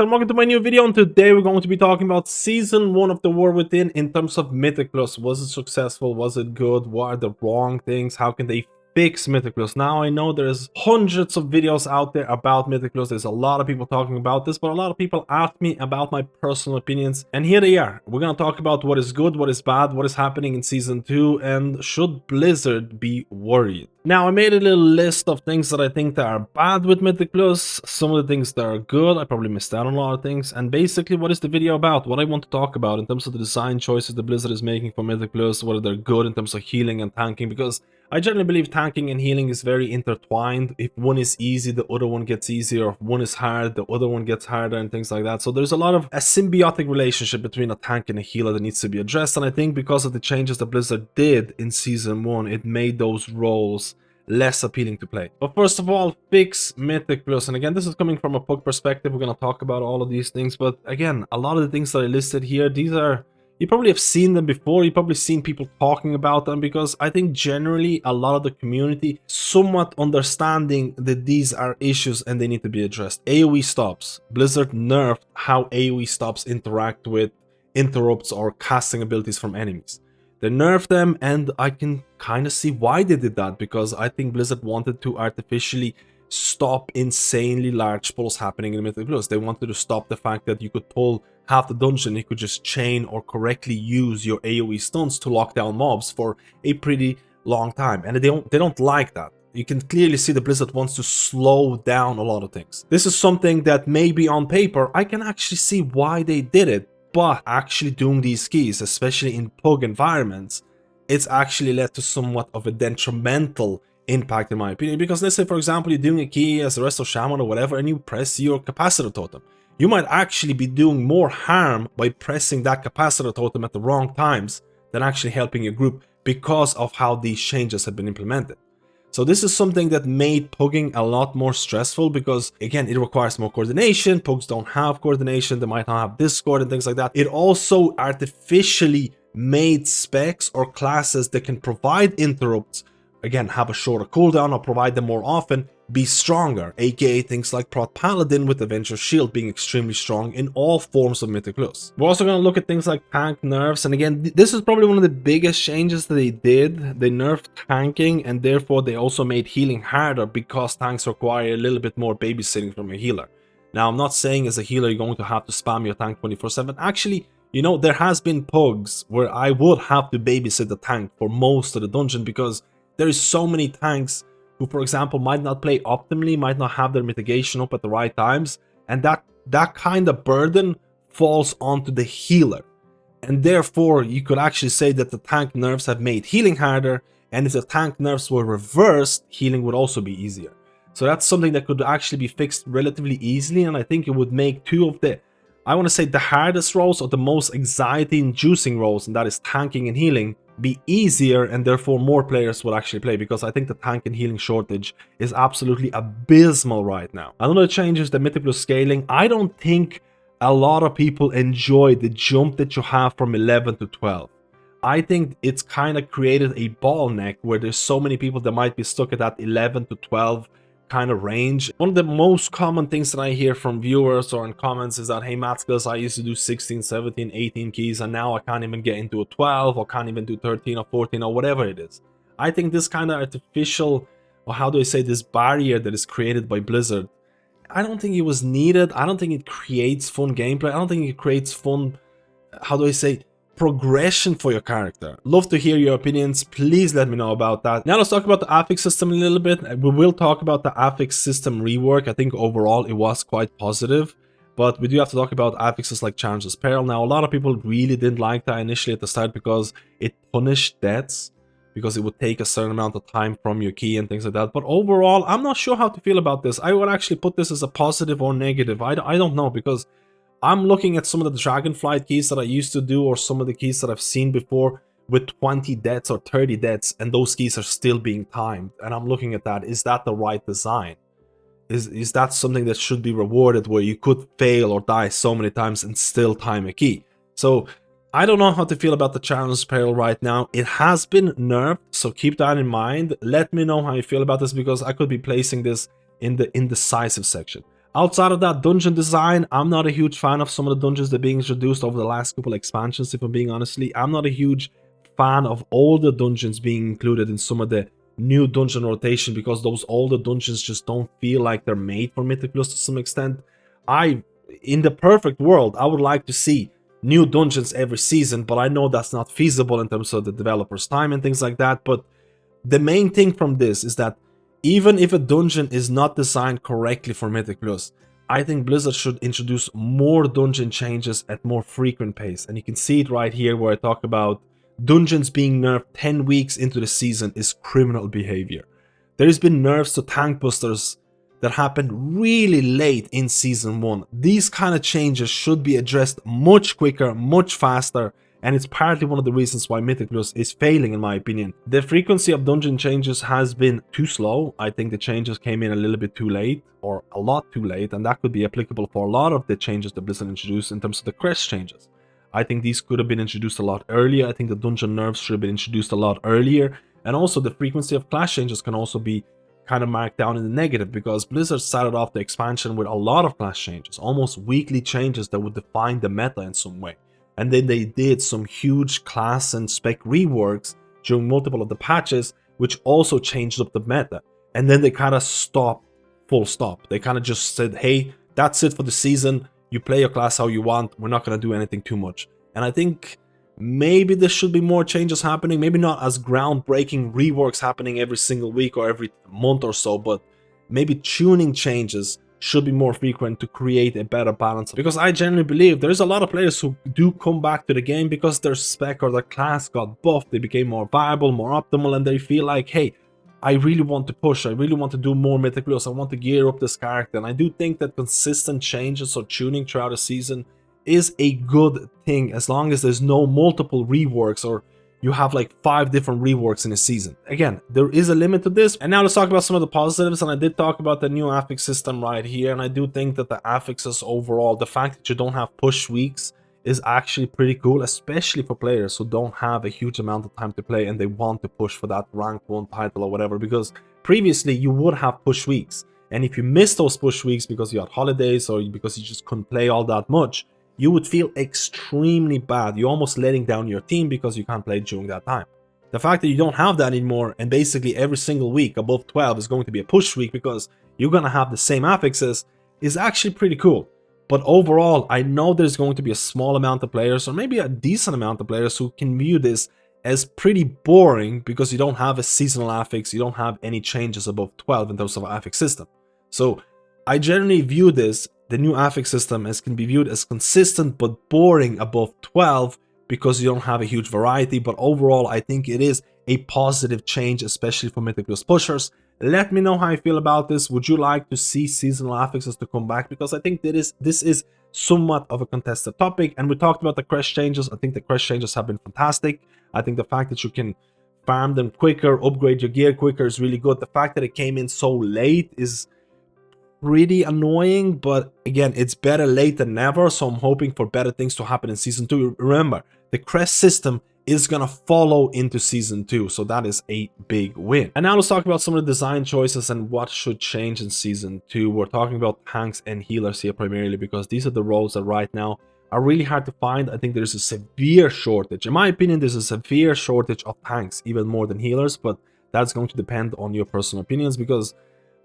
and welcome to my new video, and today we're going to be talking about Season 1 of The War Within in terms of Mythic Plus. Was it successful? Was it good? What are the wrong things? How can they fix Mythic Plus? Now, I know there's hundreds of videos out there about Mythic Plus. There's a lot of people talking about this, but a lot of people ask me about my personal opinions, and here they are. We're going to talk about what is good, what is bad, what is happening in Season 2, and should Blizzard be worried? Now, I made a little list of things that I think that are bad with Mythic Plus, some of the things that are good. I probably missed out on a lot of things, and basically what is the video about, what I want to talk about in terms of the design choices the Blizzard is making for Mythic Plus, whether they're good in terms of healing and tanking, because I generally believe tanking and healing is very intertwined. If one is easy, the other one gets easier. If one is hard, the other one gets harder, and things like that. So there's a lot of a symbiotic relationship between a tank and a healer that needs to be addressed, and I think because of the changes that Blizzard did in Season 1, it made those roles less appealing to play. But first of all, fix Mythic Plus. And again, this is coming from a PUG perspective. We're going to talk about all of these things, but again, a lot of the things that I listed here, these are, you probably have seen them before, you've probably seen people talking about them, because I think generally a lot of the community somewhat understanding that these are issues and they need to be addressed. AoE stops. Blizzard nerfed how AoE stops interact with interrupts or casting abilities from enemies. They nerfed them, and I can kind of see why they did that, because I think Blizzard wanted to artificially stop insanely large pulls happening in Mythic Plus. They wanted to stop the fact that you could pull half the dungeon, you could just chain or correctly use your AoE stunts to lock down mobs for a pretty long time, and they don't like that. You can clearly see the Blizzard wants to slow down a lot of things. This is something that maybe on paper I can actually see why they did it, but actually doing these keys, especially in PUG environments, it's actually led to somewhat of a detrimental impact in my opinion. Because let's say, for example, you're doing a key as the rest of Shaman or whatever, and you press your capacitor totem. You might actually be doing more harm by pressing that capacitor totem at the wrong times than actually helping your group, because of how these changes have been implemented. So this is something that made pugging a lot more stressful, because again, it requires more coordination. Pugs don't have coordination, they might not have Discord and things like that. It also artificially made specs or classes that can provide interrupts, again, have a shorter cooldown or provide them more often, be stronger, aka things like Prot Paladin with Avenger Shield being extremely strong in all forms of Mythic Plus. We're also going to look at things like tank nerfs, and again, this is probably one of the biggest changes that they did. They nerfed tanking, and therefore they also made healing harder, because tanks require a little bit more babysitting from a healer. Now, I'm not saying as a healer you're going to have to spam your tank 24/7. Actually, you know, there has been pugs where I would have to babysit the tank for most of the dungeon, because there is so many tanks who, for example, might not play optimally, might not have their mitigation up at the right times, and that kind of burden falls onto the healer. And therefore, you could actually say that the tank nerfs have made healing harder, and if the tank nerfs were reversed, healing would also be easier. So that's something that could actually be fixed relatively easily, and I think it would make two of the, I want to say, the hardest roles or the most anxiety-inducing roles, and that is tanking and healing, be easier, and therefore more players will actually play, because I think the tank and healing shortage is absolutely abysmal right now. Another change is the Mythic Plus scaling. I don't think a lot of people enjoy the jump that you have from 11 to 12. I think it's kind of created a bottleneck where there's so many people that might be stuck at that 11 to 12 kind of range. One of the most common things that I hear from viewers or in comments is that, hey, MadSkillz, I used to do 16, 17, 18 keys, and now I can't even get into a 12, or can't even do 13 or 14 or whatever it is. I think this kind of artificial, or how do I say, this barrier that is created by Blizzard, I don't think it was needed. I don't think it creates fun gameplay. I don't think it creates fun, how do I say, progression for your character. Love to hear your opinions. Please let me know about that. Now let's talk about the affix system a little bit. We will talk about the affix system rework. I think overall it was quite positive, but we do have to talk about affixes like Challenger's Peril. Now, a lot of people really didn't like that initially at the start, because it punished deaths, because it would take a certain amount of time from your key and things like that. But overall, I'm not sure how to feel about this. I would actually put this as a positive or negative. I don't know, because I'm looking at some of the Dragonflight keys that I used to do, or some of the keys that I've seen before with 20 deaths or 30 deaths, and those keys are still being timed. And I'm looking at that. Is that the right design? Is that something that should be rewarded, where you could fail or die so many times and still time a key? So I don't know how to feel about the Challenger's Peril right now. It has been nerfed, so keep that in mind. Let me know how you feel about this, because I could be placing this in the indecisive section. Outside of that, dungeon design, I'm not a huge fan of some of the dungeons that are being introduced over the last couple expansions, if I'm being honestly. I'm not a huge fan of all the dungeons being included in some of the new dungeon rotation, because those older dungeons just don't feel like they're made for Mythic Plus to some extent. In the perfect world, I would like to see new dungeons every season, but I know that's not feasible in terms of the developer's time and things like that. But the main thing from this is that even if a dungeon is not designed correctly for Mythic Plus, I think Blizzard should introduce more dungeon changes at more frequent pace. And you can see it right here where I talk about dungeons being nerfed 10 weeks into the season is criminal behavior. There's been nerfs to tank busters that happened really late in Season 1. These kind of changes should be addressed much quicker, much faster, and it's partly one of the reasons why Mythic Plus is failing, in my opinion. The frequency of dungeon changes has been too slow. I think the changes came in a little bit too late, or a lot too late, and that could be applicable for a lot of the changes that Blizzard introduced in terms of the crest changes. I think these could have been introduced a lot earlier. I think the dungeon nerfs should have been introduced a lot earlier, and also the frequency of class changes can also be kind of marked down in the negative, because Blizzard started off the expansion with a lot of class changes, almost weekly changes that would define the meta in some way. And then they did some huge class and spec reworks during multiple of the patches, which also changed up the meta. And then they kind of stopped, full stop. They kind of just said, hey, that's it for the season. You play your class how you want. We're not going to do anything too much. And I think maybe there should be more changes happening. Maybe not as groundbreaking reworks happening every single week or every month or so, but maybe tuning changes should be more frequent to create a better balance. Because I genuinely believe there's a lot of players who do come back to the game because their spec or their class got buffed, they became more viable, more optimal, and they feel like, hey, I really want to push, I really want to do more Mythic Plus, I want to gear up this character. And I do think that consistent changes or tuning throughout a season is a good thing, as long as there's no multiple reworks or you have like 5 different reworks in a season. Again, there is a limit to this. And now let's talk about some of the positives. And I did talk about the new affix system right here. And I do think that the affixes overall, the fact that you don't have push weeks is actually pretty cool, especially for players who don't have a huge amount of time to play and they want to push for that rank 1 title or whatever. Because previously you would have push weeks. And if you miss those push weeks because you had holidays or because you just couldn't play all that much, you would feel extremely bad. You're almost letting down your team because you can't play during that time. The fact that you don't have that anymore, and basically every single week above 12 is going to be a push week because you're going to have the same affixes, is actually pretty cool. But overall, I know there's going to be a small amount of players, or maybe a decent amount of players, who can view this as pretty boring because you don't have a seasonal affix, you don't have any changes above 12 in terms of affix system. So I generally view this, the new affix system, as can be viewed as consistent but boring above 12 because you don't have a huge variety. But overall, I think it is a positive change, especially for Mythic Plus pushers. Let me know how you feel about this. Would you like to see seasonal affixes to come back? Because I think that this is somewhat of a contested topic. And we talked about the crest changes. I think the crest changes have been fantastic. I think the fact that you can farm them quicker, upgrade your gear quicker is really good. The fact that it came in so late is pretty annoying, but again, it's better late than never, so I'm hoping for better things to happen in Season 2. Remember, the crest system is gonna follow into Season 2, so that is a big win. And now let's talk about some of the design choices and what should change in Season 2. We're talking about tanks and healers here primarily, because these are the roles that right now are really hard to find. I think there's a severe shortage. In my opinion, there's a severe shortage of tanks, even more than healers, but that's going to depend on your personal opinions, because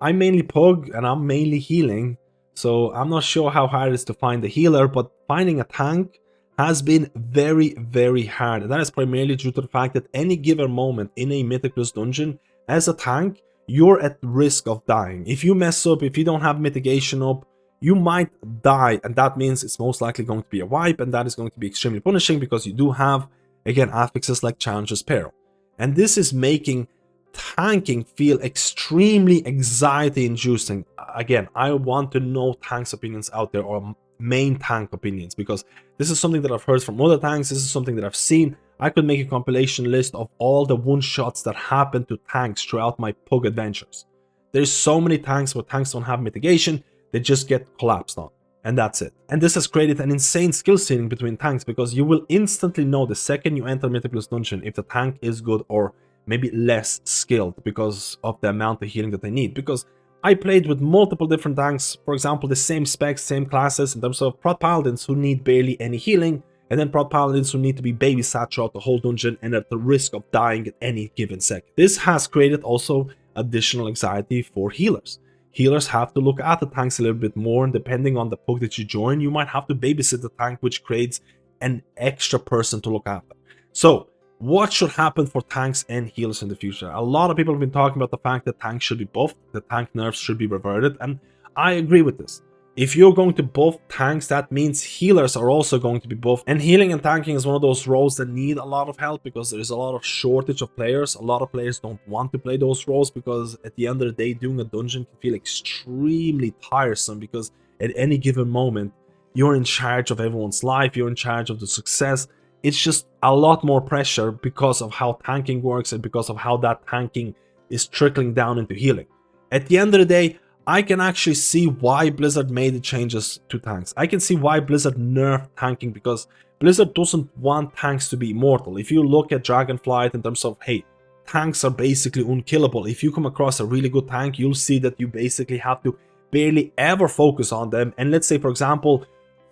I'm mainly Pug and I'm mainly healing, so I'm not sure how hard it is to find a healer, but finding a tank has been very, very hard. And that is primarily due to the fact that any given moment in a Mythic Plus dungeon, as a tank, you're at risk of dying. If you mess up, if you don't have mitigation up, you might die, and that means it's most likely going to be a wipe, and that is going to be extremely punishing because you do have, again, affixes like Challenger's Peril. And this is making tanking feel extremely anxiety inducing. Again, I want to know tanks opinions out there, or main tank opinions, because this is something that I've heard from other tanks. This is something that I've seen. I could make a compilation list of all the one-shots that happen to tanks throughout my Pug adventures. There's so many tanks where tanks don't have mitigation, they just get collapsed on, and that's it. And this has created an insane skill ceiling between tanks, because you will instantly know the second you enter Mythic Plus dungeon if the tank is good or maybe less skilled because of the amount of healing that they need. Because I played with multiple different tanks, for example, the same specs, same classes in terms of prot paladins who need barely any healing, and then prot paladins who need to be babysat throughout the whole dungeon and at the risk of dying at any given second. This has created also additional anxiety for healers. Healers have to look at the tanks a little bit more, and depending on the poke that you join, you might have to babysit the tank, which creates an extra person to look after. So, what should happen for tanks and healers in the future? A lot of people have been talking about the fact that tanks should be buffed, the tank nerfs should be reverted, and I agree with this. If you're going to buff tanks, that means healers are also going to be buffed. And healing and tanking is one of those roles that need a lot of help because there is a lot of shortage of players. A lot of players don't want to play those roles because at the end of the day, doing a dungeon can feel extremely tiresome because at any given moment, you're in charge of everyone's life, you're in charge of the success. It's just a lot more pressure because of how tanking works and because of how that tanking is trickling down into healing. At the end of the day, I can actually see why Blizzard made the changes to tanks. I can see why Blizzard nerfed tanking because Blizzard doesn't want tanks to be immortal. If you look at Dragonflight in terms of, hey, tanks are basically unkillable. If you come across a really good tank, you'll see that you basically have to barely ever focus on them. And let's say, for example,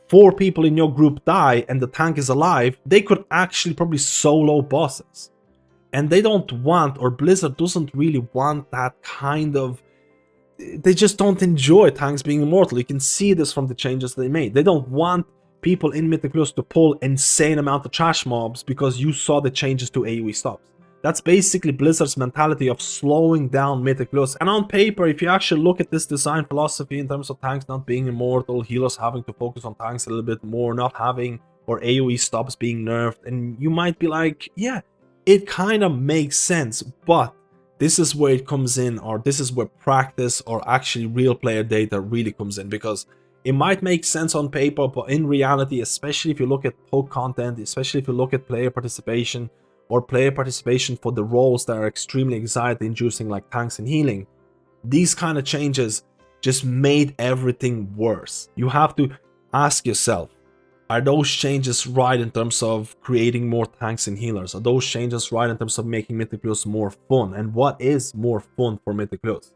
4 people in your group die and the tank is alive, they could actually probably solo bosses. And they don't want, or Blizzard doesn't really want that kind of... They just don't enjoy tanks being immortal. You can see this from the changes they made. They don't want people in Mythic Plus to pull insane amount of trash mobs because you saw the changes to AoE stops. That's basically Blizzard's mentality of slowing down Mythic Plus. And on paper, if you actually look at this design philosophy in terms of tanks not being immortal, healers having to focus on tanks a little bit more, not having or AoE stops being nerfed, and you might be like, yeah, it kind of makes sense, but this is where it comes in, or this is where practice or actually real player data really comes in, because it might make sense on paper, but in reality, especially if you look at poke content, especially if you look at player participation or player participation for the roles that are extremely anxiety-inducing like tanks and healing, these kind of changes just made everything worse. You have to ask yourself, are those changes right in terms of creating more tanks and healers? Are those changes right in terms of making Mythic Plus more fun? And what is more fun for Mythic Plus?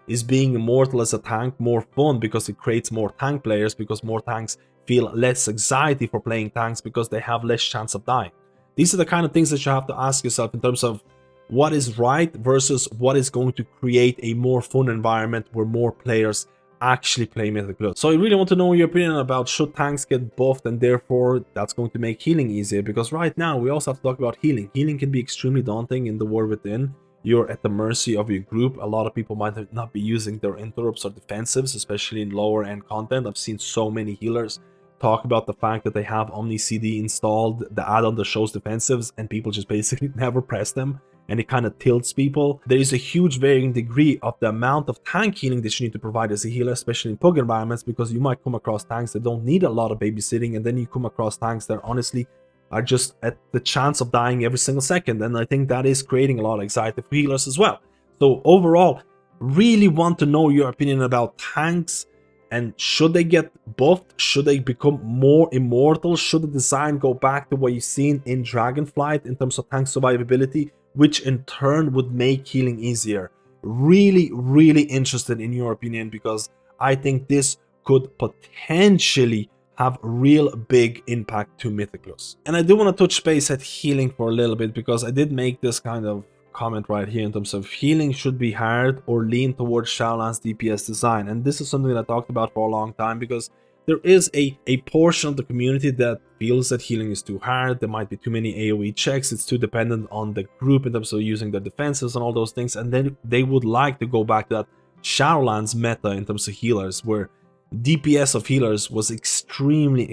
Is being immortal as a tank more fun because it creates more tank players, because more tanks feel less anxiety for playing tanks because they have less chance of dying? These are the kind of things that you have to ask yourself in terms of what is right versus what is going to create a more fun environment where more players actually play Mythic Plus. So I really want to know your opinion about should tanks get buffed, and therefore that's going to make healing easier, because right now we also have to talk about healing. Healing can be extremely daunting in the War Within. You're at the mercy of your group. A lot of people might not be using their interrupts or defensives, especially in lower end content. I've seen so many healers talk about the fact that they have Omni CD installed, the add-on that shows defensives, and people just basically never press them, and it kind of tilts people. There is a huge varying degree of the amount of tank healing that you need to provide as a healer, especially in pug environments, because you might come across tanks that don't need a lot of babysitting, and then you come across tanks that honestly are just at the chance of dying every single second, and I think that is creating a lot of anxiety for healers as well. So overall, really want to know your opinion about tanks, and should they get buffed? Should they become more immortal? Should the design go back to what you've seen in Dragonflight in terms of tank survivability, which in turn would make healing easier? Really interested in your opinion, because I think this could potentially have real big impact to Mythic Plus. And I do want to touch base at healing for a little bit, because I did make this kind of comment right here in terms of healing should be hard or lean towards Shadowlands DPS design. And this is something that I talked about for a long time, because there is a portion of the community that feels that healing is too hard, there might be too many AoE checks, it's too dependent on the group in terms of using their defenses and all those things, and then they would like to go back to that Shadowlands meta in terms of healers, where DPS of healers was extremely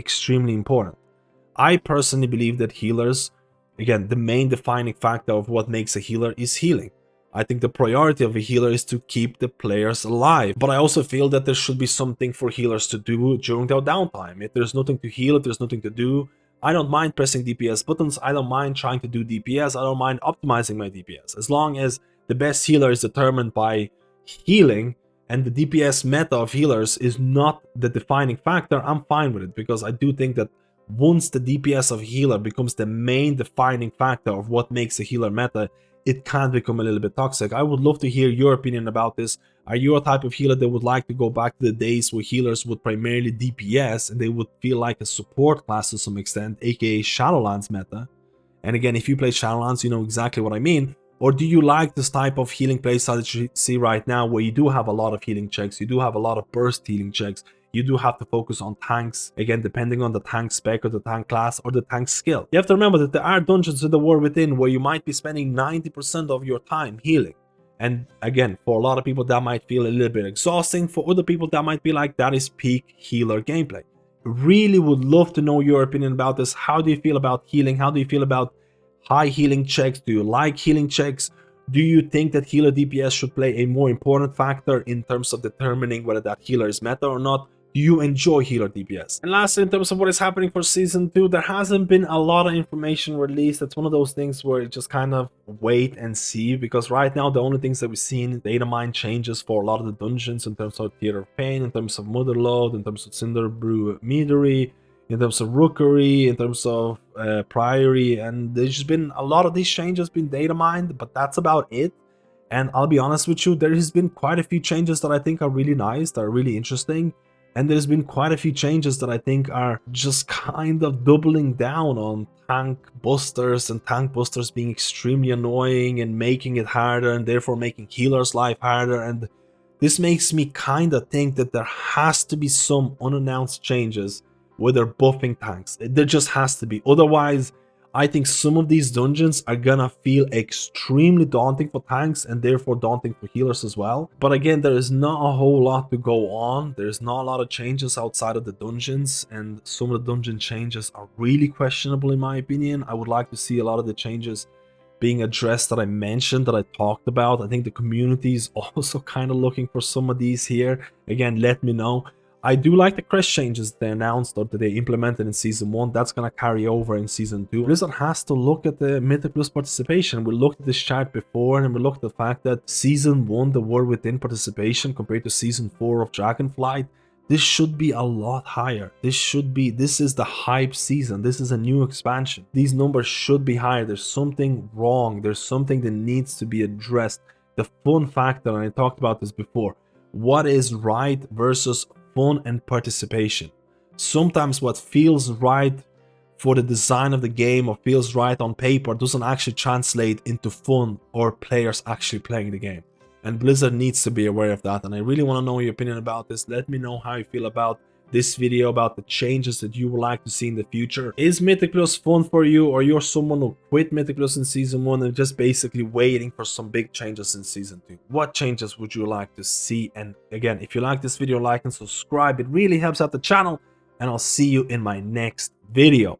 important. I personally believe that healers, again, the main defining factor of what makes a healer is healing. I think the priority of a healer is to keep the players alive, but I also feel that there should be something for healers to do during their downtime. If there's nothing to heal, if there's nothing to do, I don't mind pressing DPS buttons, I don't mind trying to do DPS, I don't mind optimizing my DPS. As long as the best healer is determined by healing, and the DPS meta of healers is not the defining factor, I'm fine with it, because I do think that once the DPS of healer becomes the main defining factor of what makes a healer meta, it can become a little bit toxic. I would love to hear your opinion about this. Are you a type of healer that would like to go back to the days where healers would primarily DPS and they would feel like a support class to some extent, aka Shadowlands meta? And again, if you play Shadowlands, you know exactly what I mean. Or do you like this type of healing playstyle that you see right now, where you do have a lot of healing checks, you do have a lot of burst healing checks, you do have to focus on tanks, again, depending on the tank spec or the tank class or the tank skill. You have to remember that there are dungeons in the War Within where you might be spending 90% of your time healing. And again, for a lot of people, that might feel a little bit exhausting. For other people, that might be like, that is peak healer gameplay. Really would love to know your opinion about this. How do you feel about healing? How do you feel about high healing checks? Do you like healing checks? Do you think that healer DPS should play a more important factor in terms of determining whether that healer is meta or not? Do you enjoy healer DPS? And lastly, in terms of what is happening for Season 2, there hasn't been a lot of information released. It's one of those things where you just kind of wait and see, because right now the only things that we've seen, data mine changes for a lot of the dungeons in terms of Theater of Pain, in terms of Motherlode, in terms of Cinderbrew Meadery, in terms of Rookery, in terms of Priory, and there's just been a lot of these changes been data mined, but that's about it. And I'll be honest with you, there has been quite a few changes that I think are really nice, that are really interesting. And there's been quite a few changes that I think are just kind of doubling down on tank busters, and tank busters being extremely annoying and making it harder, and therefore making healers' life harder. And this makes me kind of think that there has to be some unannounced changes where they're buffing tanks. There just has to be. Otherwise, I think some of these dungeons are gonna feel extremely daunting for tanks and therefore daunting for healers as well. But again, there is not a whole lot to go on. There's not a lot of changes outside of the dungeons, and some of the dungeon changes are really questionable in my opinion. I would like to see a lot of the changes being addressed that I mentioned, that I talked about. I think the community is also kind of looking for some of these here. Again, let me know. I do like the crest changes they announced or that they implemented in Season 1. That's going to carry over in Season 2. Blizzard has to look at the Mythic Plus participation. We looked at this chart before, and we looked at the fact that Season 1, the War Within participation, compared to Season 4 of Dragonflight, this should be a lot higher. This is the hype season. This is a new expansion. These numbers should be higher. There's something wrong. There's something that needs to be addressed. The fun factor, and I talked about this before, what is right versus fun and participation. Sometimes what feels right for the design of the game or feels right on paper doesn't actually translate into fun or players actually playing the game. And Blizzard needs to be aware of that. And I really want to know your opinion about this. Let me know how you feel about this video, about the changes that you would like to see in the future. Is Mythic Plus fun for you, or you're someone who quit Mythic Plus in Season 1 and just basically waiting for some big changes in Season 2? What changes would you like to see? And again, if you like this video, like and subscribe. It really helps out the channel, and I'll see you in my next video.